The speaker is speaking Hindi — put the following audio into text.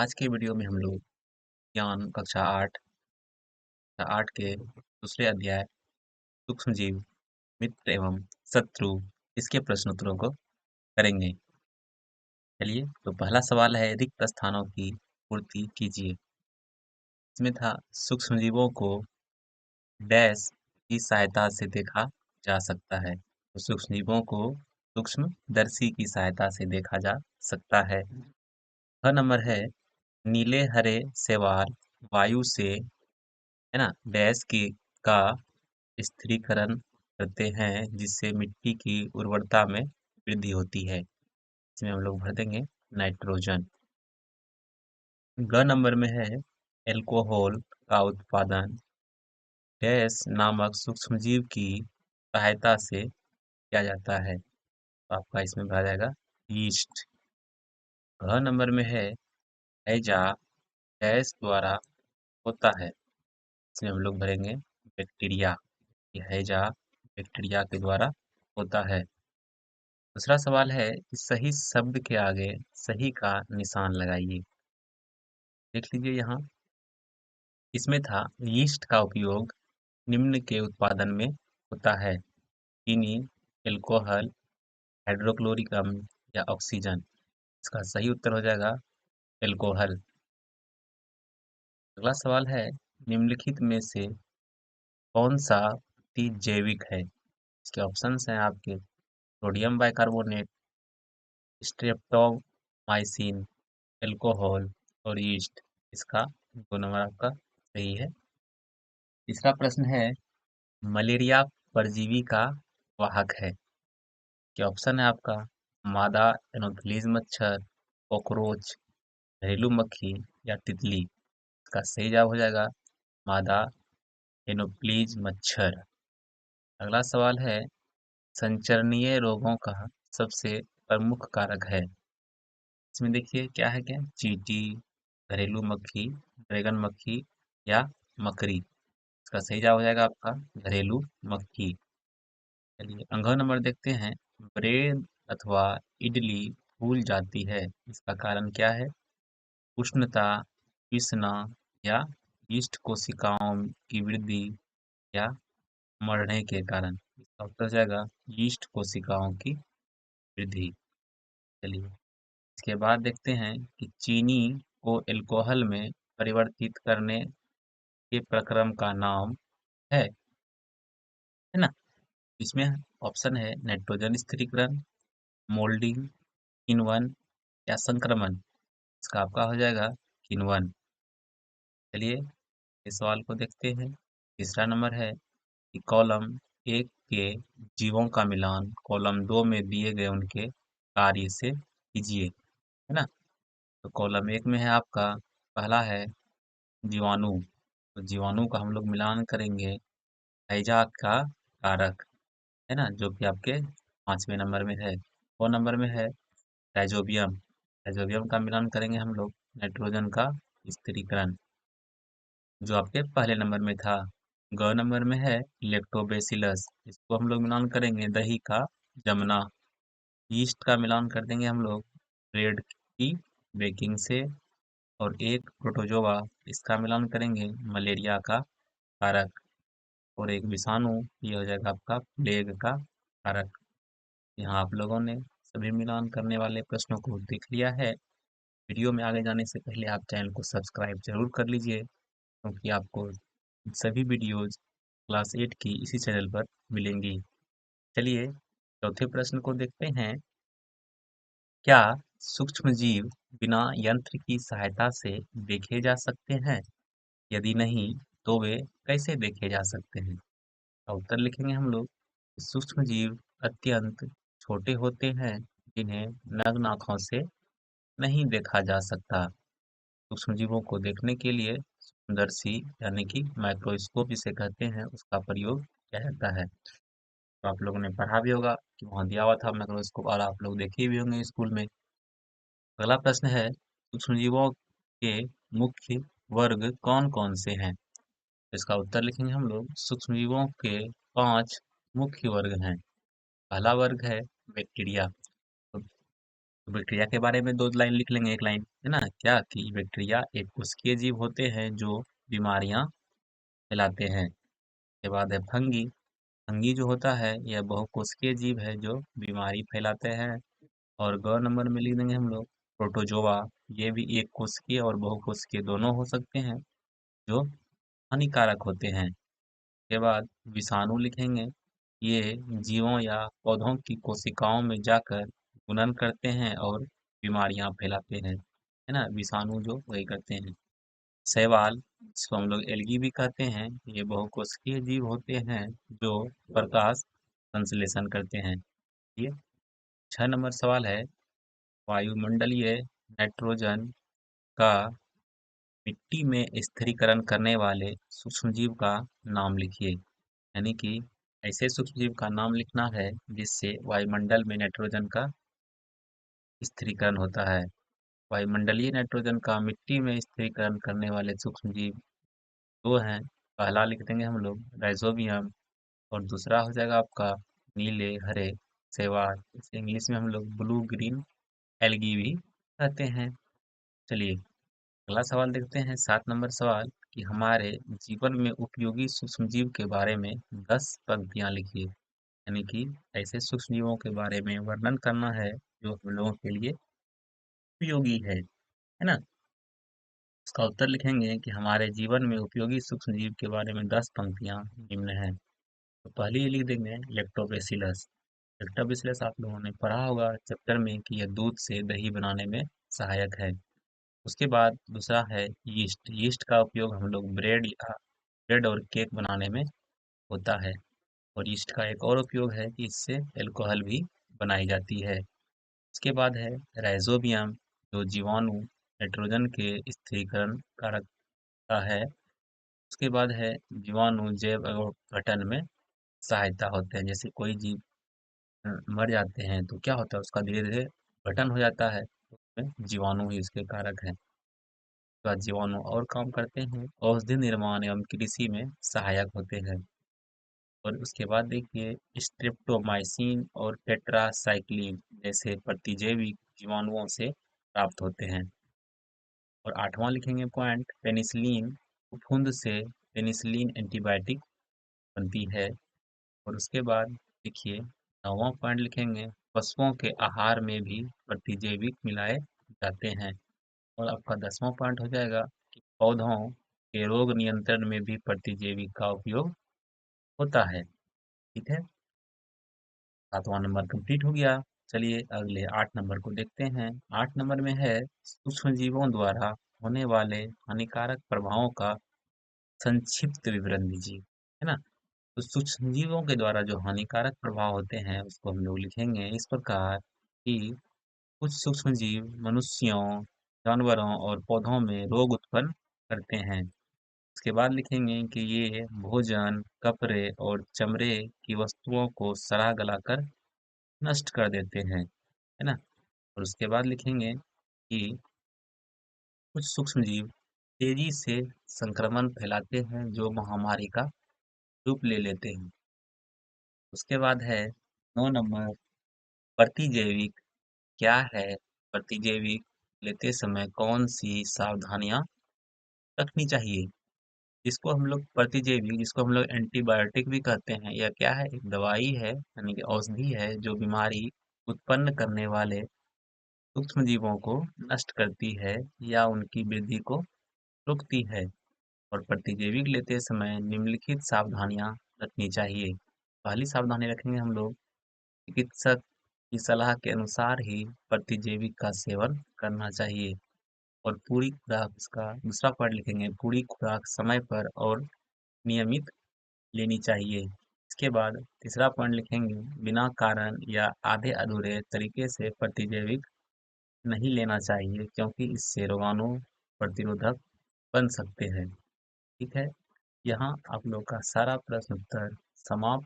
आज के वीडियो में हम लोग ज्ञान कक्षा 8 के दूसरे अध्याय सूक्ष्मजीव मित्र एवं शत्रु इसके प्रश्नोत्तरों को करेंगे। चलिए, तो पहला सवाल है रिक्त स्थानों की पूर्ति कीजिए। इसमें था सूक्ष्मजीवों को डैश की सहायता से देखा जा सकता है। तो सूक्ष्मजीवों को सूक्ष्मदर्शी की सहायता से देखा जा सकता है। ख नंबर है नीले हरे शैवाल वायु से है ना डैश की का स्थिरीकरण करते हैं जिससे मिट्टी की उर्वरता में वृद्धि होती है। इसमें हम लोग भर देंगे नाइट्रोजन। ग नंबर में है एल्कोहल का उत्पादन डैश नामक सूक्ष्मजीव की सहायता से किया जाता है। तो आपका इसमें भरा जाएगा यीस्ट। घ नंबर में है हैजा डैश द्वारा होता है। इसमें हम लोग भरेंगे बैक्टीरिया। ये हैजा बैक्टीरिया के द्वारा होता है। दूसरा सवाल है कि सही शब्द के आगे सही का निशान लगाइए। देख लीजिए यहाँ, इसमें था यीस्ट का उपयोग निम्न के उत्पादन में होता है। चीनी, एल्कोहल, हाइड्रोक्लोरिक अम्ल या ऑक्सीजन। इसका सही उत्तर हो जाएगा एल्कोहल। अगला सवाल है निम्नलिखित में से कौन सा जैविक है। इसके ऑप्शंस हैं आपके सोडियम बाइकार्बोनेट, स्ट्रेप्टोमाइसिन, अल्कोहल और यीस्ट। इसका 2 नंबर आपका सही है। तीसरा प्रश्न है मलेरिया परजीवी का वाहक है। क्या ऑप्शन है आपका मादा एनोफिलीज मच्छर, कॉकरोच, घरेलू मक्खी या तितली। इसका सही जवाब हो जाएगा मादा एनोफिलीज मच्छर। अगला सवाल है संचरणीय रोगों का सबसे प्रमुख कारक है। इसमें देखिए क्या है, क्या चींटी, घरेलू मक्खी, ड्रैगन मक्खी या मकड़ी। इसका सही जवाब हो जाएगा आपका घरेलू मक्खी। चलिए अगला नंबर देखते हैं ब्रेड अथवा इडली फूल जाती है, इसका कारण क्या है। उष्णता, पीसना या यीस्ट कोशिकाओं की वृद्धि या मरने के कारण। इसका उत्तर हो जाएगा यीस्ट कोशिकाओं की वृद्धि। चलिए इसके बाद देखते हैं कि चीनी को अल्कोहल में परिवर्तित करने के प्रक्रम का नाम है ना। इसमें ऑप्शन है नाइट्रोजन स्थिरीकरण, मोल्डिंग, किण्वन या संक्रमण। इसका आपका हो जाएगा किण्वन। चलिए इस सवाल को देखते हैं। तीसरा नंबर है कि कॉलम 1 के जीवों का मिलान कॉलम 2 में दिए गए उनके कार्य से कीजिए, है ना। तो कॉलम 1 में है आपका पहला है जीवाणु। तो जीवाणु का हम लोग मिलान करेंगे हैजा का कारक, है ना, जो कि आपके 5वें नंबर में है। 4 नंबर में है राइजोबियम। राइजोबियम का मिलान करेंगे हम लोग नाइट्रोजन का स्थिरीकरण, जो आपके पहले नंबर में था। ग नंबर में है लेक्टोबैसिलस। इसको हम लोग मिलान करेंगे दही का जमना। यीस्ट का मिलान कर देंगे हम लोग ब्रेड की बेकिंग से। और एक प्रोटोजोआ, इसका मिलान करेंगे मलेरिया का कारक। और एक विषाणु, ये हो जाएगा आपका प्लेग का कारक। यहाँ आप लोगों ने सभी मिलान करने वाले प्रश्नों को देख लिया है। वीडियो में आगे जाने से पहले आप चैनल को सब्सक्राइब जरूर कर लीजिए, क्योंकि आपको सभी वीडियोज क्लास 8 की इसी चैनल पर मिलेंगी। चलिए चौथे प्रश्न को देखते हैं। क्या सूक्ष्मजीव बिना यंत्र की सहायता से देखे जा सकते हैं? यदि नहीं तो वे कैसे देखे जा सकते हैं? का उत्तर लिखेंगे हम लोग। सूक्ष्मजीव अत्यंत छोटे होते हैं जिन्हें नग्न आंखों से नहीं देखा जा सकता। सूक्ष्मजीवों को देखने के लिए सूक्ष्मदर्शी यानी कि माइक्रोस्कोप जिसे कहते हैं उसका प्रयोग किया जाता है। तो आप लोगों ने पढ़ा भी होगा कि वहाँ दिया हुआ था माइक्रोस्कोप, और आप लोग देखे भी होंगे स्कूल में। अगला प्रश्न है सूक्ष्मजीवों के मुख्य वर्ग कौन कौन से हैं? इसका उत्तर लिखेंगे हम लोग सूक्ष्मजीवों के 5 मुख्य वर्ग हैं। पहला वर्ग है बैक्टीरिया। तो बैक्टीरिया के बारे में 2 लाइन लिख लेंगे, 1 लाइन, है ना? क्या कि बैक्टीरिया एक कोशिकीय जीव होते हैं जो बीमारियां फैलाते हैं। उसके बाद है फंगी। फंगी जो होता है यह बहुकोशिकीय जीव है जो बीमारी फैलाते हैं। और ग नंबर में लिख देंगे हम लोग प्रोटोजोआ। ये भी एक कोशिकीय और बहुकोशिकीय दोनों हो सकते हैं जो हानिकारक होते हैं। के बाद विषाणु लिखेंगे। ये जीवों या पौधों की कोशिकाओं में जाकर गुणन करते हैं और बीमारियां फैलाते हैं, है ना? विषाणु जो वही करते हैं। शैवाल, जिसको हम लोग एल्गी भी कहते हैं, ये बहुकोशिकीय जीव होते हैं जो प्रकाश संश्लेषण करते हैं। ये 6 नंबर सवाल है, वायुमंडलीय नाइट्रोजन का मिट्टी में स्थिरीकरण करने वाले सूक्ष्मजीव का नाम लिखिए। यानी कि ऐसे सूक्ष्मजीव का नाम लिखना है जिससे वायुमंडल में नाइट्रोजन का स्थिरीकरण होता है। वायुमंडलीय नाइट्रोजन का मिट्टी में स्थिरीकरण करने वाले सूक्ष्मजीव दो हैं। पहला लिख देंगे हम लोग राइजोबियम, और दूसरा हो जाएगा आपका नीले हरे शैवाल। इसे इंग्लिश में हम लोग ब्लू ग्रीन एल्गी भी कहते हैं। चलिए अगला सवाल देखते हैं, 7 नंबर सवाल कि हमारे जीवन में उपयोगी सूक्ष्मजीव के बारे में 10 पंक्तियां लिखिए। यानी कि ऐसे सूक्ष्मजीवों के बारे में वर्णन करना है जो हम लोगों के लिए उपयोगी है ना? इसका उत्तर लिखेंगे कि हमारे जीवन में उपयोगी सूक्ष्मजीव के बारे में 10 पंक्तियां निम्न है। तो पहली लिख देंगे लेक्टोबैसिलस। लेक्टोबैसिलस आप लोगों ने पढ़ा होगा चैप्टर में कि यह दूध से दही बनाने में सहायक है। उसके बाद दूसरा है यीस्ट। यीस्ट का उपयोग हम लोग ब्रेड और केक बनाने में होता है। और यीस्ट का एक और उपयोग है कि इससे अल्कोहल भी बनाई जाती है। उसके बाद है राइजोबियम, जो जीवाणु नाइट्रोजन के स्थिरीकरण कारक का है। उसके बाद है जीवाणु जैव अपघटन में सहायता होते हैं। जैसे कोई जीव मर जाते हैं तो क्या होता है, उसका धीरे धीरे अपघटन हो जाता है, तो उसमें जीवाणु ही इसके कारक हैं। उसके बाद जीवाणु और काम करते हैं, औषधि निर्माण एवं कृषि में सहायक होते हैं। और उसके बाद देखिए स्ट्रेप्टोमाइसिन और टेट्रासाइक्लिन जैसे प्रतिजैविक जीवाणुओं से प्राप्त होते हैं। और 8वां लिखेंगे पॉइंट पेनिसिलिन। फफूंद से पेनिसिलिन एंटीबायोटिक बनती है। और उसके बाद देखिए 9वां पॉइंट लिखेंगे पशुओं के आहार में भी प्रतिजैविक मिलाए जाते हैं। और आपका 10वां पॉइंट हो जाएगा कि पौधों के रोग नियंत्रण में भी प्रतिजैविक का उपयोग होता है। ठीक है, 7वां नंबर कंप्लीट हो गया। चलिए अगले 8 नंबर को देखते हैं। 8 नंबर में है सूक्ष्म जीवों द्वारा होने वाले हानिकारक प्रभावों का संक्षिप्त विवरण दीजिए, है ना? तो सूक्ष्म जीवों के द्वारा जो हानिकारक प्रभाव होते हैं उसको हम लोग लिखेंगे इस प्रकार कि कुछ सूक्ष्म जीव मनुष्यों, जानवरों और पौधों में रोग उत्पन्न करते हैं। उसके बाद लिखेंगे कि ये भोजन, कपड़े और चमड़े की वस्तुओं को सड़ा गलाकर नष्ट कर देते हैं, है ना? और उसके बाद लिखेंगे कि कुछ सूक्ष्मजीव तेजी से संक्रमण फैलाते हैं जो महामारी का रूप ले लेते हैं। उसके बाद है 9 नंबर प्रतिजैविक क्या है? प्रतिजैविक लेते समय कौन सी सावधानियां रखनी चाहिए? जिसको हम लोग प्रतिजैविक, जिसको हम लोग एंटीबायोटिक भी कहते हैं, यह क्या है? एक दवाई है, यानी कि औषधि है जो बीमारी उत्पन्न करने वाले सूक्ष्म जीवों को नष्ट करती है या उनकी वृद्धि को रोकती है। और प्रतिजैविक लेते समय निम्नलिखित सावधानियां रखनी चाहिए। पहली सावधानी रखेंगे हम लोग, चिकित्सक की सलाह के अनुसार ही प्रतिजैविक का सेवन करना चाहिए। और पूरी खुराक, इसका दूसरा पॉइंट लिखेंगे, पूरी खुराक समय पर और नियमित लेनी चाहिए। इसके बाद तीसरा पॉइंट लिखेंगे, बिना कारण या आधे अधूरे तरीके से प्रतिजैविक नहीं लेना चाहिए क्योंकि इससे रोगाणु प्रतिरोधक बन सकते हैं। ठीक है, यहाँ आप लोग का सारा प्रश्न उत्तर समाप्त